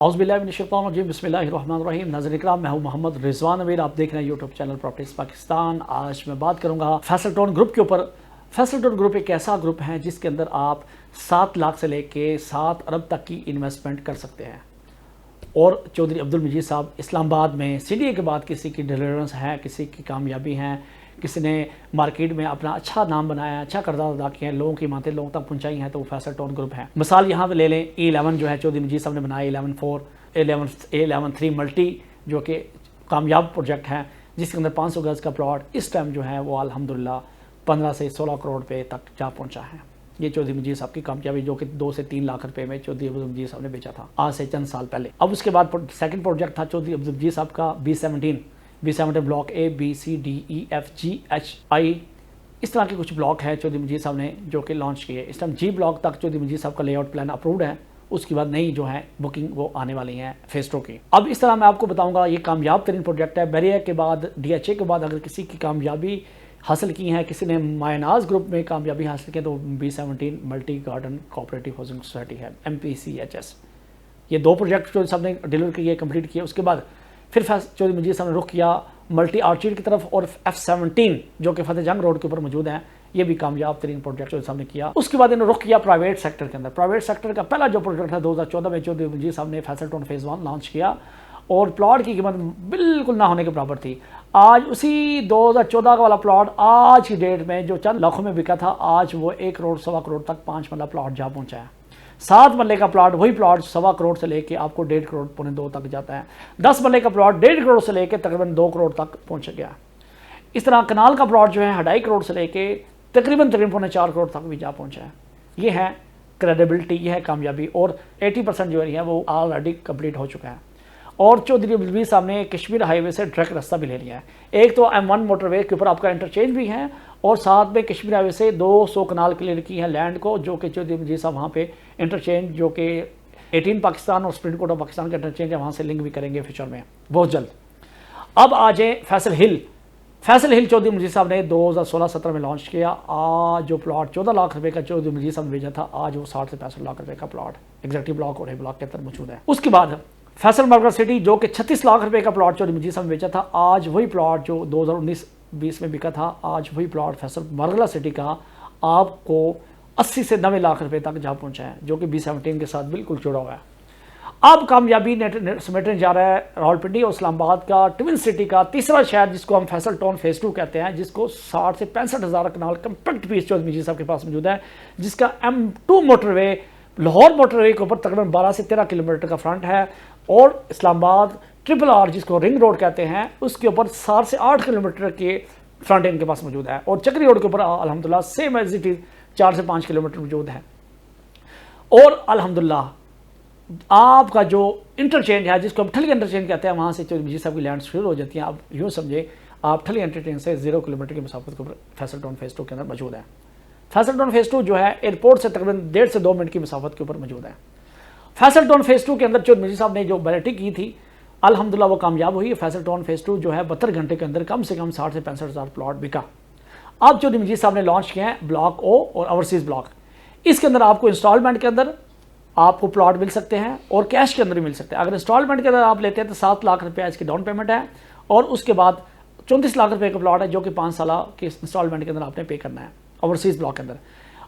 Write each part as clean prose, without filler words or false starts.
اعوذ باللہ من الشیطان الرجیم، بسم اللہ الرحمن الرحیم۔ ناظرین کرام، میں ہوں محمد رضوان امیر، آپ دیکھ رہے ہیں یوٹیوب چینل پراپرٹیز پاکستان۔ آج میں بات کروں گا فیصل ٹون گروپ کے اوپر۔ فیصل ٹون گروپ ایک ایسا گروپ ہے جس کے اندر آپ 7 لاکھ سے لے کے 7 ارب تک کی انویسٹمنٹ کر سکتے ہیں، اور چودھری عبدالمجید صاحب اسلام آباد میں CDA کے بعد کسی کی ڈیلیورنس ہے، کسی کی کامیابی ہیں، کسی نے مارکیٹ میں اپنا اچھا نام بنایا ہے، اچھا کردار ادا کیا ہے، لوگوں کی باتیں لوگوں تک پہنچائی ہیں، تو وہ فیصل ٹون گروپ ہے۔ مثال یہاں پہ لے لیں E11 جو ہے چودھری مجید صاحب نے بنایا، A11 3 ملٹی جو کہ کامیاب پروجیکٹ ہے، جس کے اندر 500 گز کا پلاٹ اس ٹائم جو ہے وہ الحمدللہ 15 سے 16 کروڑ روپے تک جا پہنچا ہے۔ یہ چودھری مجید صاحب کی کامیابی جو کہ 2 سے 3 لاکھ روپے میں چودھری عبدالمجید صاحب نے بیچا تھا آج سے چند سال پہلے۔ اب اس کے بعد سیکنڈ پروجیکٹ تھا چودھری عبدالمجید صاحب کا B17 block A B C D E F G H I، اس طرح کے کچھ بلاک ہے چودھری مجید صاحب نے جو کہ لانچ کیے۔ اس ٹائم G بلاک تک چودھری مجید صاحب کا لے آؤٹ پلان اپروڈ ہے، اس کے بعد نئی جو ہے بکنگ وہ آنے والی ہیں فیز 2 کی۔ اب اس طرح میں آپ کو بتاؤں گا، یہ کامیاب ترین پروجیکٹ ہے۔ بیریا کے بعد DHA کے بعد اگر کسی کی کامیابی حاصل کی ہے، کسی نے مائناز گروپ میں کامیابی حاصل کی، تو B17 multi garden cooperative housing society ہے، MPCHS۔ یہ 2 پروجیکٹ جو سب نے ڈیلیور کیے، کمپلیٹ کیے۔ اس کے بعد پھر چودھری مجید صاحب نے رخ کیا ملٹی آرچیڈ کی طرف، اور F17 جو کہ فتح جنگ روڈ کے اوپر موجود ہیں، یہ بھی کامیاب ترین پروجیکٹ جو صاحب نے کیا۔ اس کے بعد انہوں نے رخ کیا پرائیویٹ سیکٹر کے اندر۔ پرائیویٹ سیکٹر کا پہلا جو پروجیکٹ تھا 2014 میں چودھری مجید صاحب نے فیصل ٹون فیز 1 لانچ کیا، اور پلاٹ کی قیمت بالکل نہ ہونے کے برابر تھی۔ آج اسی 2014 کا والا پلاٹ آج کی ڈیٹ میں جو چند لاکھوں میں بکا تھا، آج وہ 1 کروڑ 1.25 کروڑ تک 5 مرلہ پلاٹ جا پہنچا ہے۔ 7 مرلے کا پلاٹ، وہی پلاٹ 1.25 کروڑ سے لے کے آپ کو 1.5 کروڑ پونے 2 تک جاتا ہے۔ 10 مرلے کا پلاٹ 1.5 کروڑ سے لے کے تقریباً 2 کروڑ تک پہنچ گیا۔ اس طرح کنال کا پلاٹ جو ہے 2.5 کروڑ سے لے کے تقریباً پونے 4 کروڑ تک بھی جا پہنچا ہے۔ یہ ہے کریڈیبلٹی، یہ ہے کامیابی، اور 80% جو ہے وہ آلریڈی کمپلیٹ ہو چکا ہے۔ اور چودھری عبدالمجید صاحب نے کشمیر ہائی وے سے ڈائریکٹ راستہ بھی لے لیا ہے۔ ایک تو M1 موٹر وے کے اوپر آپ کا انٹرچینج بھی ہے، اور ساتھ میں کشمیر ہائی وے سے 200 کنال کلیئر کی ہے لینڈ کو، جو کہ چودھری عبدالمجید صاحب وہاں پہ انٹرچینج جو کہ 18 پاکستان اور سپریم کورٹ آف پاکستان کا انٹرچینج ہے، وہاں سے لنک بھی کریں گے فیوچر میں بہت جلد۔ اب آ جائیں فیصل ہل۔ فیصل ہل چودھری مجید صاحب نے 2016-17 میں لانچ کیا۔ آج جو پلاٹ 14 لاکھ روپے کا چودھری مجید صاحب نے بھیجا تھا، آج وہ 60 سے 65 لاکھ روپے کا پلاٹ ایگزیکٹو بلاک اور اے بلاک کے اندر موجود ہے۔ اس کے بعد فیصل مرغلہ سٹی جو کہ 36 لاکھ روپے کا پلاٹ چودھری مجید صاحب نے بیچا تھا، آج وہی پلاٹ جو 2019-20 میں بکا تھا، آج وہی پلاٹ فیصل مرغلہ سٹی کا آپ کو 80 سے 90 لاکھ روپے تک جا پہنچا ہے، جو کہ B17 کے ساتھ بالکل جڑا ہوا ہے۔ اب کامیابی سمیٹنے جا رہا ہے راولپنڈی اور اسلام آباد کا ٹوین سٹی کا تیسرا شہر، جس کو ہم فیصل ٹون فیز 2 کہتے ہیں، جس کو 60 سے 65 ہزار کنال کمپیکٹ پیس چودھری مجید صاحب کے پاس موجود ہے، جس کا M2 موٹر وے لاہور موٹر وے کے اوپر تقریباً 12 سے 13 کلومیٹر کا فرنٹ ہے، اور اسلام آباد RRR جس کو رنگ روڈ کہتے ہیں، اس کے اوپر 7 سے 8 کلومیٹر کے فرنٹ ان کے پاس موجود ہے، اور چکری روڈ کے اوپر الحمدللہ سیم ایز اٹ از 4 سے 5 کلومیٹر موجود ہے۔ اور الحمدللہ آپ کا جو انٹرچینج ہے، جس کو ہم ٹھلی انٹرچینج کہتے ہیں، وہاں سے چودھری مجید صاحب کی لینڈ شروع ہو جاتی ہیں۔ اب یوں سمجھے آپ ٹھلی انٹرچینج سے 0 کلومیٹر کی مسافت کے اوپر فیصل ٹون فیز 2 کے اندر موجود ہے۔ فیصل ٹون فیز 2 جو ہے ایئرپورٹ سے تقریباً 1.5 سے 2 منٹ کی مسافت کے اوپر موجود ہے۔ فیصل ٹون فیز 2 کے اندر چودھری مجید صاحب نے جو بیلٹی کی تھی، الحمدللہ وہ کامیاب ہوئی۔ فیصل ٹون فیز 2 جو ہے 72 گھنٹے کے اندر کم سے کم 60 سے 65 ہزار پلاٹ بکا۔ اب چودھری مجید صاحب نے لانچ کیا ہے بلاک O اور اوورسیز بلاک۔ اس کے اندر آپ کو انسٹالمنٹ کے اندر آپ کو پلاٹ مل سکتے ہیں، اور کیش کے اندر بھی مل سکتے ہیں۔ اگر انسٹالمنٹ کے اندر آپ لیتے ہیں تو 7 لاکھ روپے اس کی ڈاؤن پیمنٹ ہے، اور اس کے بعد 34 لاکھ روپے کا پلاٹ ہے، جو کہ 5 سالہ کے انسٹالمنٹ کے اندر آپ نے پے کرنا ہے اوورسیز بلاک کے اندر۔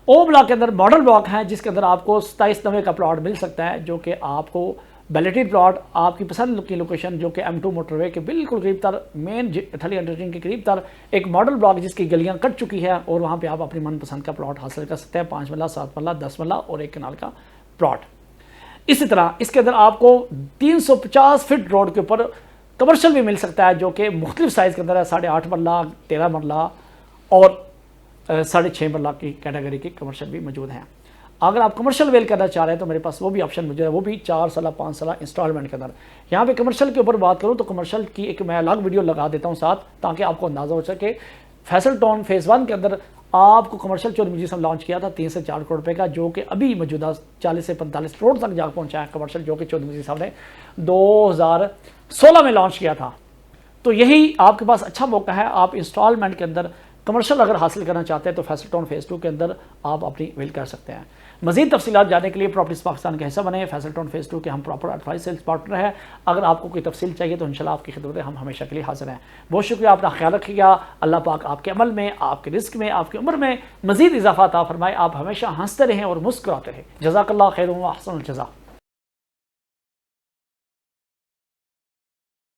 O بلاک کے اندر ماڈل بلاک ہے، جس کے اندر آپ کو 2790 کا پلاٹ مل سکتا ہے، جو کہ آپ کو بیلٹیڈ پلاٹ آپ کی پسند کی لوکیشن، جو کہ M2 موٹر وے کے بالکل قریب تر، مین تھلی انٹرچینج کے قریب تر ایک ماڈل بلاک جس کی گلیاں کٹ چکی ہے، اور وہاں پہ آپ اپنی من پسند کا پلاٹ حاصل کر سکتے ہیں، 5 مرلہ 7 مرلہ 10 مرلہ اور 1 کنال کا پلاٹ۔ اسی طرح اس کے اندر آپ کو 350 فٹ روڈ کے اوپر کمرشل بھی مل سکتا ہے، جو کہ مختلف سائز کے اندر ہے، 8.5 مرلہ 13 مرلہ اور 6.5 مرلہ کی کیٹیگری کی کمرشل بھی موجود ہیں۔ اگر آپ کمرشل ویل کرنا چاہ رہے ہیں تو میرے پاس وہ بھی آپشن موجود ہے، وہ بھی 4 سالہ 5 سالہ انسٹالمنٹ کے اندر۔ یہاں پہ کمرشل کے اوپر بات کروں تو کمرشل کی ایک میں الگ ویڈیو لگا دیتا ہوں ساتھ، تاکہ آپ کو اندازہ ہو سکے۔ فیصل ٹون فیز 1 کے اندر آپ کو کمرشل چودھری مجید صاحب لانچ کیا تھا 3 سے 4 کروڑ روپے کا، جو کہ ابھی موجودہ 40 سے 45 کروڑ تک جا پہنچا ہے کمرشل، جو کہ چودھری مجید صاحب نے 2016 میں لانچ کیا تھا۔ تو یہی آپ کے پاس اچھا موقع ہے، آپ انسٹالمنٹ کے اندر کمرشل اگر حاصل کرنا چاہتے ہیں تو فیصل ٹون فیز 2 کے اندر آپ اپنی ویل کر سکتے ہیں۔ مزید تفصیلات جاننے کے لیے پراپرٹیز پاکستان کا حصہ بنے. فیصل ٹاؤن فیز 2 کے ہم پراپر ایڈوائز سیلز پارٹنر ہیں. اگر آپ کو کوئی تفصیل چاہیے تو انشاءاللہ آپ کی خدمت میں ہم ہمیشہ کے لیے حاضر ہیں. بہت شکریہ, اپنا خیال رکھیے گا. اللہ پاک آپ کے عمل میں, آپ کے رزق میں, آپ کی عمر میں مزید اضافہ عطا فرمائے. آپ ہمیشہ ہنستے رہیں اور مسکراتے رہیں. جزاک اللہ خیر و احسن الجزا.